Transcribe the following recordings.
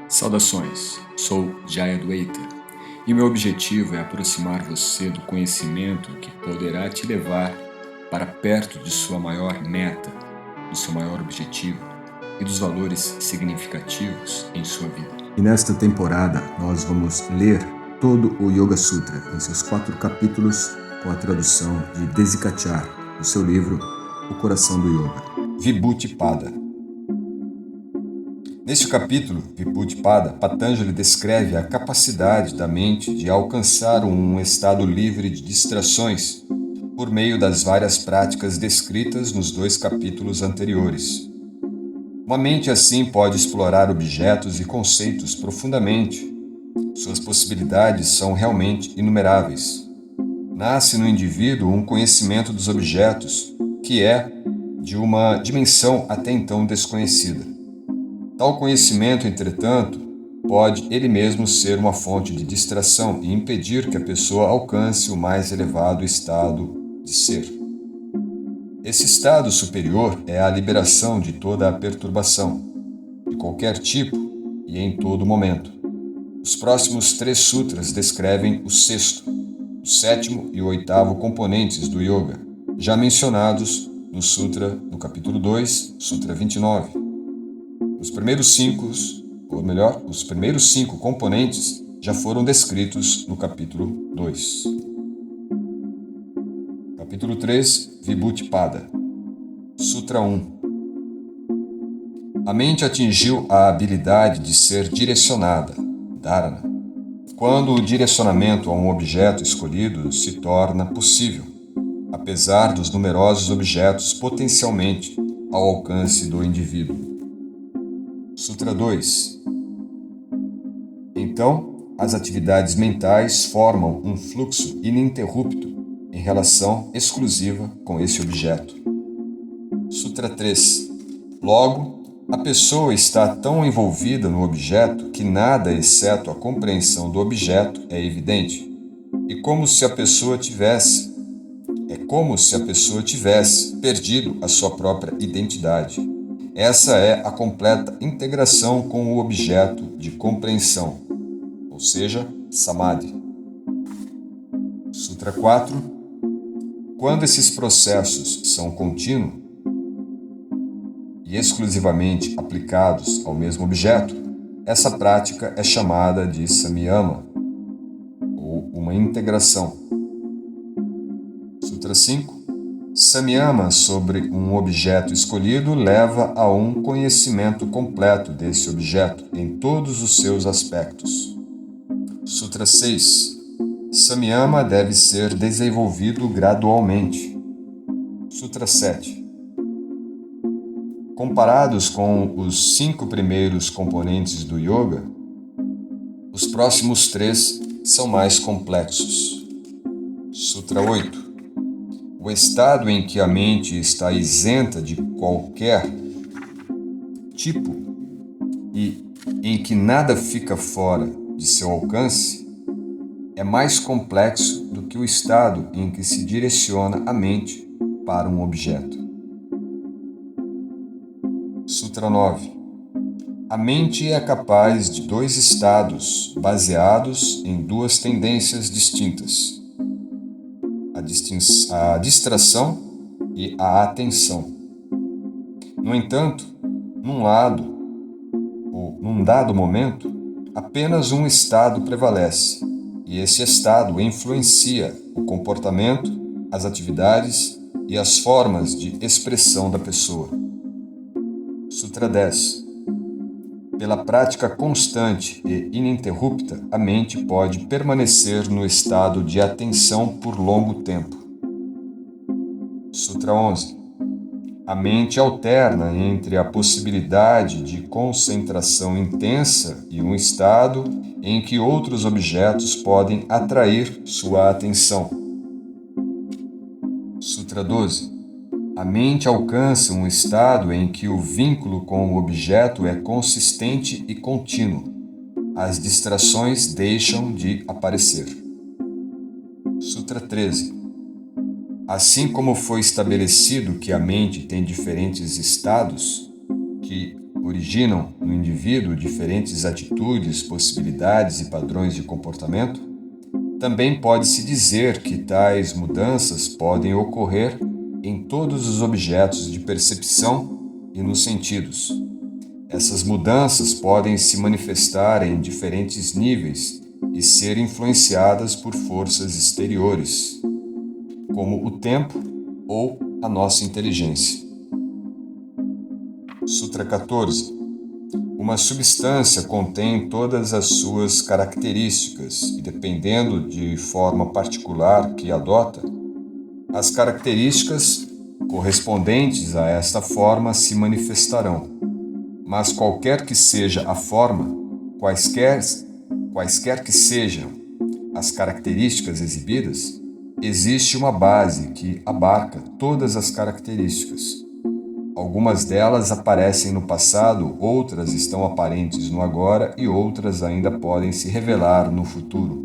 Saudações, sou Jay Adwaita e meu objetivo é aproximar você do conhecimento que poderá te levar para perto de sua maior meta, do seu maior objetivo e dos valores significativos em sua vida. E nesta temporada nós vamos ler todo o Yoga Sutra em seus 4 capítulos com a tradução de Desikachar, do seu livro O Coração do Yoga. Vibhuti-pada. Neste capítulo, Vibhuti-pada, Patanjali descreve a capacidade da mente de alcançar um estado livre de distrações por meio das várias práticas descritas nos 2 capítulos anteriores. Uma mente assim pode explorar objetos e conceitos profundamente. Suas possibilidades são realmente inumeráveis. Nasce no indivíduo um conhecimento dos objetos que é de uma dimensão até então desconhecida. Tal conhecimento, entretanto, pode ele mesmo ser uma fonte de distração e impedir que a pessoa alcance o mais elevado estado de ser. Esse estado superior é a liberação de toda a perturbação, de qualquer tipo e em todo momento. Os próximos 3 sutras descrevem o 6º, o 7º e o 8º componentes do yoga, já mencionados no capítulo 2, Sutra 29. Os primeiros 5 componentes já foram descritos no capítulo 2. Capítulo 3, Vibhuti-pada. Sutra 1. A mente atingiu a habilidade de ser direcionada, dharana, quando o direcionamento a um objeto escolhido se torna possível, apesar dos numerosos objetos potencialmente ao alcance do indivíduo. Sutra 2. Então, as atividades mentais formam um fluxo ininterrupto em relação exclusiva com esse objeto. Sutra 3. Logo, a pessoa está tão envolvida no objeto que nada exceto a compreensão do objeto é evidente. É como se a pessoa tivesse perdido a sua própria identidade. Essa é a completa integração com o objeto de compreensão, ou seja, Samadhi. Sutra 4. Quando esses processos são contínuos e exclusivamente aplicados ao mesmo objeto, essa prática é chamada de Samyama, ou uma integração. Sutra 5. Samyama sobre um objeto escolhido leva a um conhecimento completo desse objeto em todos os seus aspectos. Sutra 6. Samyama deve ser desenvolvido gradualmente. Sutra 7. Comparados com os 5 primeiros componentes do yoga, os próximos 3 são mais complexos. Sutra 8. O estado em que a mente está isenta de qualquer tipo e em que nada fica fora de seu alcance é mais complexo do que o estado em que se direciona a mente para um objeto. Sutra 9. A mente é capaz de 2 estados baseados em 2 tendências distintas: a distração e a atenção. No entanto, num dado momento, apenas um estado prevalece, e esse estado influencia o comportamento, as atividades e as formas de expressão da pessoa. Sutra 10. Pela prática constante e ininterrupta, a mente pode permanecer no estado de atenção por longo tempo. Sutra 11. A mente alterna entre a possibilidade de concentração intensa e um estado em que outros objetos podem atrair sua atenção. Sutra 12. A mente alcança um estado em que o vínculo com o objeto é consistente e contínuo. As distrações deixam de aparecer. Sutra 13. Assim como foi estabelecido que a mente tem diferentes estados, que originam no indivíduo diferentes atitudes, possibilidades e padrões de comportamento, também pode-se dizer que tais mudanças podem ocorrer em todos os objetos de percepção e nos sentidos. Essas mudanças podem se manifestar em diferentes níveis e ser influenciadas por forças exteriores, como o tempo ou a nossa inteligência. Sutra 14. Uma substância contém todas as suas características e, dependendo de forma particular que adota, as características correspondentes a esta forma se manifestarão. Mas qualquer que seja a forma, quaisquer que sejam as características exibidas, existe uma base que abarca todas as características. Algumas delas aparecem no passado, outras estão aparentes no agora e outras ainda podem se revelar no futuro.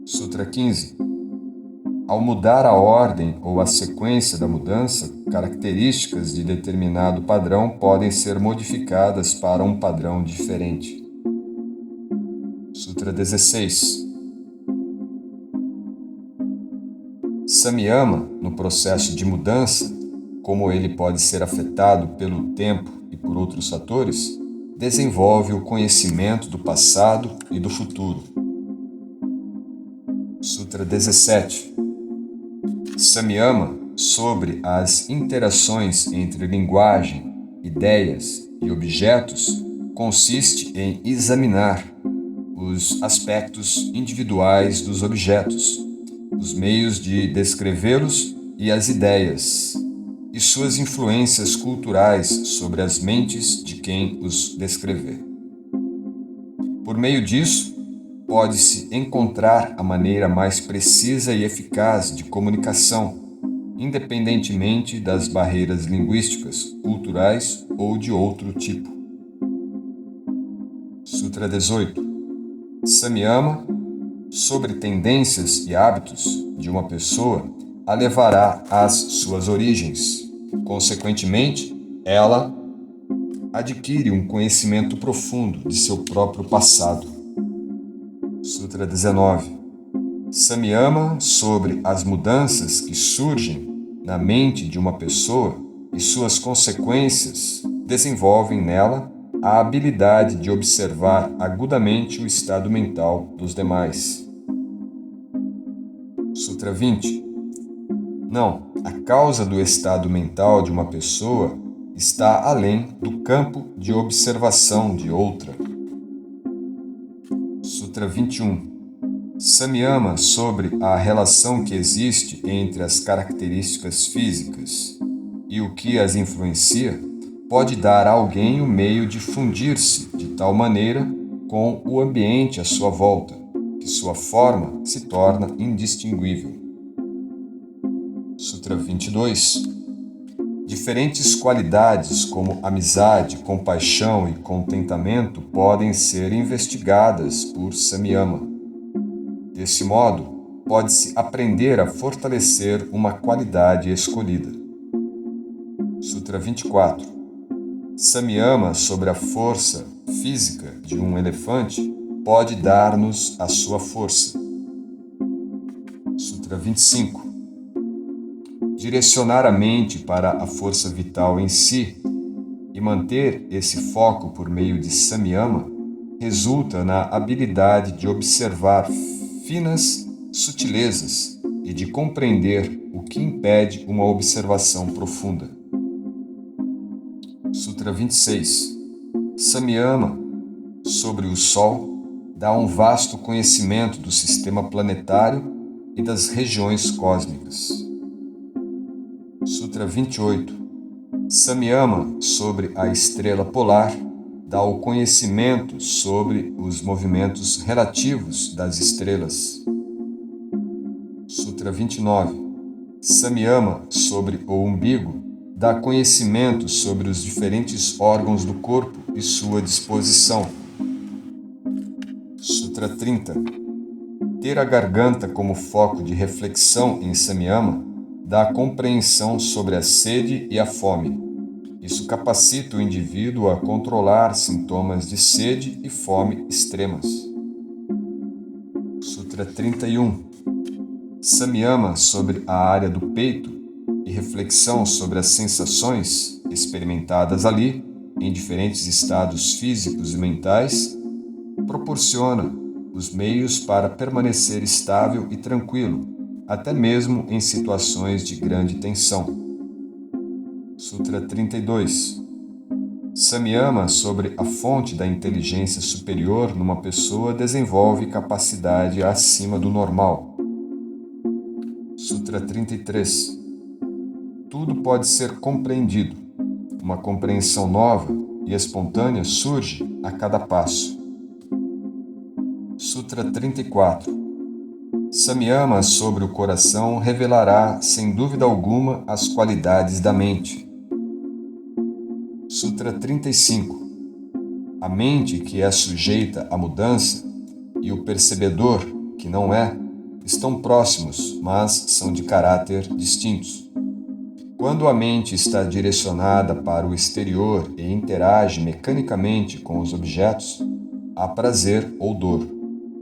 Sutra 15. Ao mudar a ordem ou a sequência da mudança, características de determinado padrão podem ser modificadas para um padrão diferente. Sutra 16. Samyama, no processo de mudança, como ele pode ser afetado pelo tempo e por outros fatores, desenvolve o conhecimento do passado e do futuro. Sutra 17. Samyama, sobre as interações entre linguagem, ideias e objetos, consiste em examinar os aspectos individuais dos objetos, os meios de descrevê-los e as ideias, e suas influências culturais sobre as mentes de quem os descrever. Por meio disso, pode-se encontrar a maneira mais precisa e eficaz de comunicação, independentemente das barreiras linguísticas, culturais ou de outro tipo. Sutra 18. Samyama, sobre tendências e hábitos de uma pessoa, a levará às suas origens. Consequentemente, ela adquire um conhecimento profundo de seu próprio passado. Sutra 19. Samyama, sobre as mudanças que surgem na mente de uma pessoa e suas consequências, desenvolvem nela a habilidade de observar agudamente o estado mental dos demais. Sutra 20. Não, a causa do estado mental de uma pessoa está além do campo de observação de outra. Sutra 21. Samyama, sobre a relação que existe entre as características físicas e o que as influencia, pode dar a alguém o meio de fundir-se de tal maneira com o ambiente à sua volta, que sua forma se torna indistinguível. Sutra 22. Diferentes qualidades como amizade, compaixão e contentamento podem ser investigadas por Samyama. Desse modo, pode-se aprender a fortalecer uma qualidade escolhida. Sutra 24. Samyama, sobre a força física de um elefante, pode dar-nos a sua força. Sutra 25. Direcionar a mente para a força vital em si e manter esse foco por meio de Samyama resulta na habilidade de observar finas sutilezas e de compreender o que impede uma observação profunda. Sutra 26. Samyama, sobre o Sol, dá um vasto conhecimento do sistema planetário e das regiões cósmicas. Sutra 28. Samyama, sobre a estrela polar, dá o conhecimento sobre os movimentos relativos das estrelas. Sutra 29. Samyama, sobre o umbigo, dá conhecimento sobre os diferentes órgãos do corpo e sua disposição. Sutra 30. Ter a garganta como foco de reflexão em Samyama dá compreensão sobre a sede e a fome, Isso capacita o indivíduo a controlar sintomas de sede e fome extremas. Sutra 31. Samyama sobre a área do peito e reflexão sobre as sensações experimentadas ali, em diferentes estados físicos e mentais, proporciona os meios para permanecer estável e tranquilo, até mesmo em situações de grande tensão. Sutra 32. Samyama sobre a fonte da inteligência superior numa pessoa desenvolve capacidade acima do normal. Sutra 33. Tudo pode ser compreendido. Uma compreensão nova e espontânea surge a cada passo. Sutra 34. Samyama sobre o coração revelará, sem dúvida alguma, as qualidades da mente. Sutra 35. A mente que é sujeita à mudança e o percebedor, que não é, estão próximos, mas são de caráter distintos. Quando a mente está direcionada para o exterior e interage mecanicamente com os objetos, há prazer ou dor.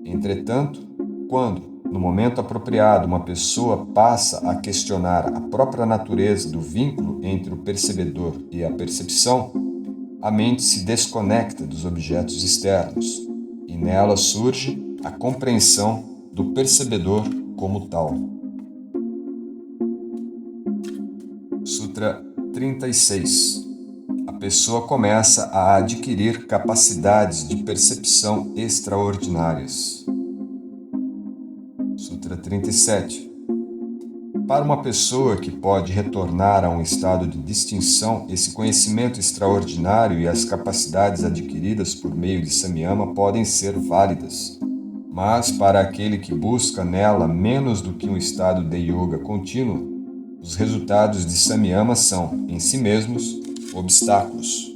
Entretanto, quando, no momento apropriado, uma pessoa passa a questionar a própria natureza do vínculo entre o percebedor e a percepção, a mente se desconecta dos objetos externos e nela surge a compreensão do percebedor como tal. Sutra 36. A pessoa começa a adquirir capacidades de percepção extraordinárias. Sutra 37. Para uma pessoa que pode retornar a um estado de distinção, esse conhecimento extraordinário e as capacidades adquiridas por meio de Samyama podem ser válidas. Mas para aquele que busca nela menos do que um estado de yoga contínuo, os resultados de Samyama são, em si mesmos, obstáculos.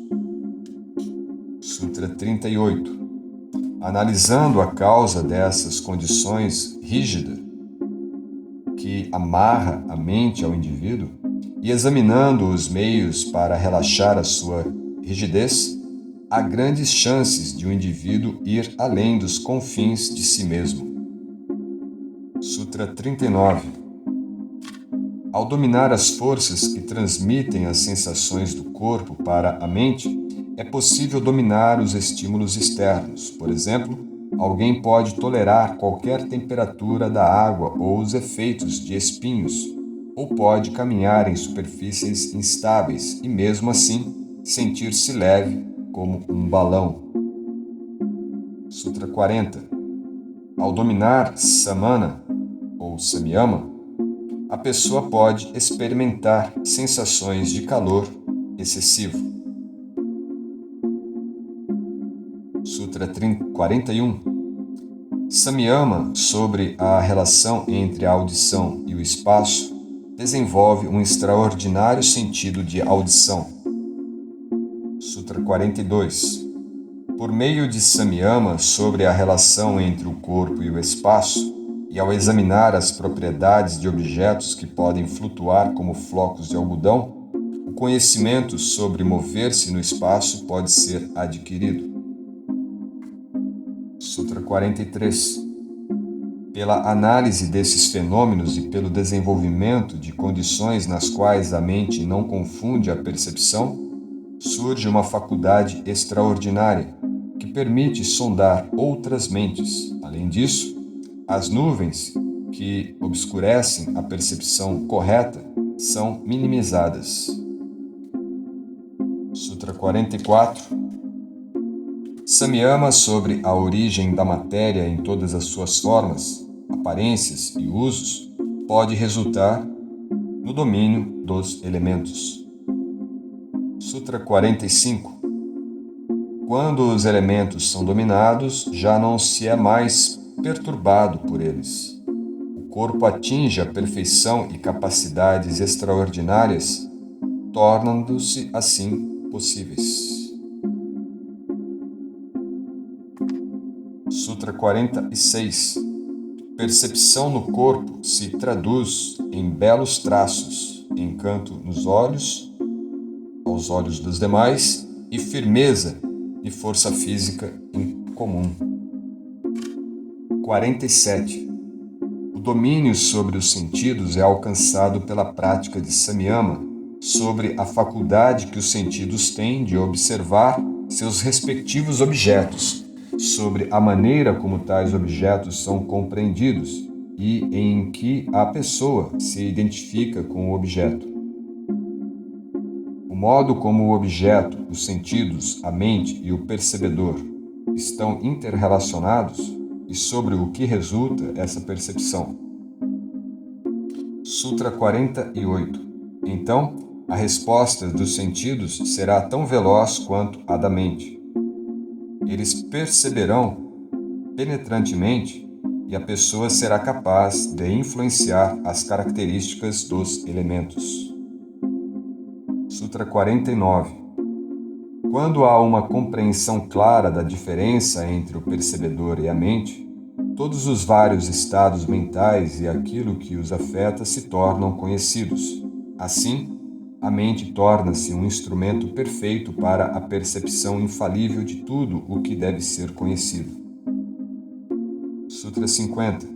Sutra 38. Analisando a causa dessas condições rígidas que amarra a mente ao indivíduo e examinando os meios para relaxar a sua rigidez, há grandes chances de um indivíduo ir além dos confins de si mesmo. Sutra 39. Ao dominar as forças que transmitem as sensações do corpo para a mente, é possível dominar os estímulos externos. Por exemplo, alguém pode tolerar qualquer temperatura da água ou os efeitos de espinhos, ou pode caminhar em superfícies instáveis e, mesmo assim, sentir-se leve como um balão. Sutra 40. Ao dominar Samana, ou Samyama, a pessoa pode experimentar sensações de calor excessivo. Sutra 41. Samyama sobre a relação entre a audição e o espaço desenvolve um extraordinário sentido de audição. Sutra 42. Por meio de Samyama sobre a relação entre o corpo e o espaço, e ao examinar as propriedades de objetos que podem flutuar como flocos de algodão, o conhecimento sobre mover-se no espaço pode ser adquirido. Sutra 43. Pela análise desses fenômenos e pelo desenvolvimento de condições nas quais a mente não confunde a percepção, surge uma faculdade extraordinária que permite sondar outras mentes. Além disso, as nuvens que obscurecem a percepção correta são minimizadas. Sutra 44. Samyama sobre a origem da matéria em todas as suas formas, aparências e usos pode resultar no domínio dos elementos. Sutra 45. Quando os elementos são dominados, já não se é mais perturbado por eles. O corpo atinge a perfeição e capacidades extraordinárias, tornando-se assim possíveis. Sutra 46. Percepção no corpo se traduz em belos traços, encanto nos olhos, aos olhos dos demais e firmeza e força física incomum. 47. O domínio sobre os sentidos é alcançado pela prática de Samyama sobre a faculdade que os sentidos têm de observar seus respectivos objetos, sobre a maneira como tais objetos são compreendidos e em que a pessoa se identifica com o objeto. O modo como o objeto, os sentidos, a mente e o percebedor estão interrelacionados e sobre o que resulta essa percepção. Sutra 48. Então, a resposta dos sentidos será tão veloz quanto a da mente. Eles perceberão penetrantemente e a pessoa será capaz de influenciar as características dos elementos. Sutra 49. Quando há uma compreensão clara da diferença entre o percebedor e a mente, todos os vários estados mentais e aquilo que os afeta se tornam conhecidos. Assim, a mente torna-se um instrumento perfeito para a percepção infalível de tudo o que deve ser conhecido. Sutra 50.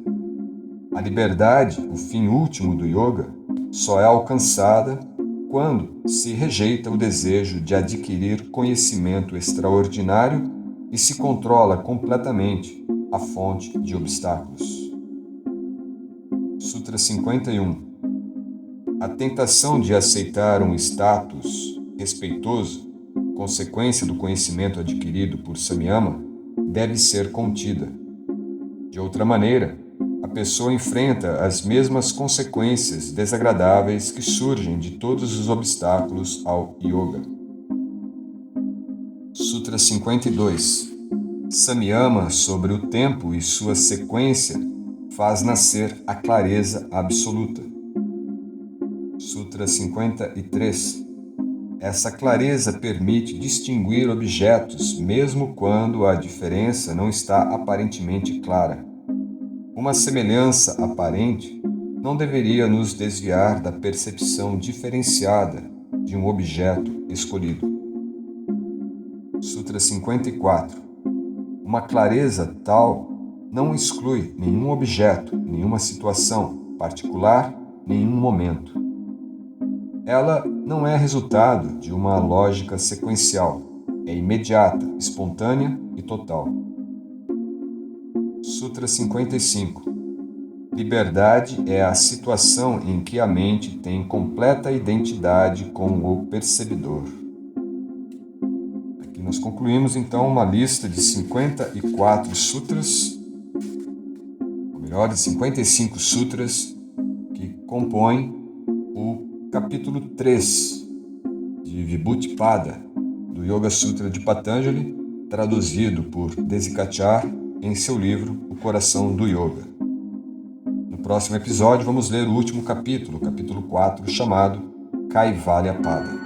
A liberdade, o fim último do yoga, só é alcançada quando se rejeita o desejo de adquirir conhecimento extraordinário e se controla completamente a fonte de obstáculos. Sutra 51. A tentação de aceitar um status respeitoso, consequência do conhecimento adquirido por Samyama, deve ser contida. De outra maneira, a pessoa enfrenta as mesmas consequências desagradáveis que surgem de todos os obstáculos ao yoga. Sutra 52. Samyama sobre o tempo e sua sequência faz nascer a clareza absoluta. Sutra 53. Essa clareza permite distinguir objetos mesmo quando a diferença não está aparentemente clara. Uma semelhança aparente não deveria nos desviar da percepção diferenciada de um objeto escolhido. Sutra 54. Uma clareza tal não exclui nenhum objeto, nenhuma situação particular, nenhum momento. Ela não é resultado de uma lógica sequencial, é imediata, espontânea e total. Sutra 55. Liberdade é a situação em que a mente tem completa identidade com o percebedor. Aqui nós concluímos então uma lista de 54 sutras, ou melhor, de 55 sutras que compõem o capítulo 3 de Vibhuti-pada, do Yoga Sutra de Patanjali, traduzido por Desikachar em seu livro O Coração do Yoga. No próximo episódio vamos ler o último capítulo, capítulo 4, chamado Kaivalya-pada.